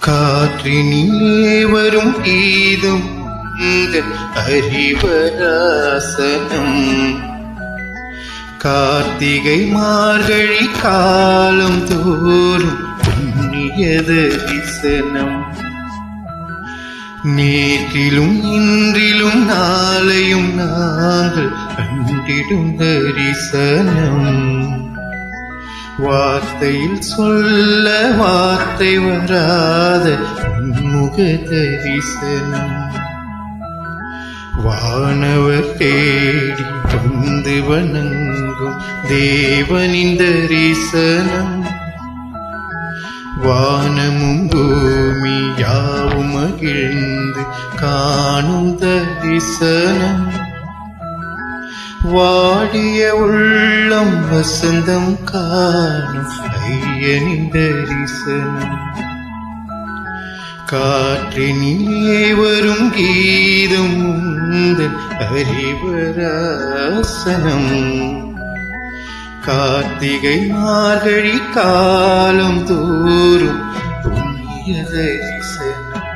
காற்றினிலே வரும் கீதம் உந்தன் அறிவராசனம். கார்த்திகை மார்கழி காலம் தோறும் புண்ணிய தரிசனம். நேற்றிலும் இன்றிலும் நாளையும் நாங்கள் கண்டிடும் தரிசனம். வார்த்தையில் சொல்ல வார்த்தை வராத உன்முக தரிசனம். வானவர் தேடி வந்து வணங்கும் தேவனின் தரிசனம். வானமும் பூமி யாவும் மகிழ்ந்து காணும் தரிசனம். வாடிய உள்ளம் வசந்தம் காணும் ஐயனின் தரிசனம். காற்றினிலே வரும் கீதம் உந்தன் அறிவராசனம். கார்த்திகை மார்கழி காலம் தோறும் புண்ணிய தரிசனம்.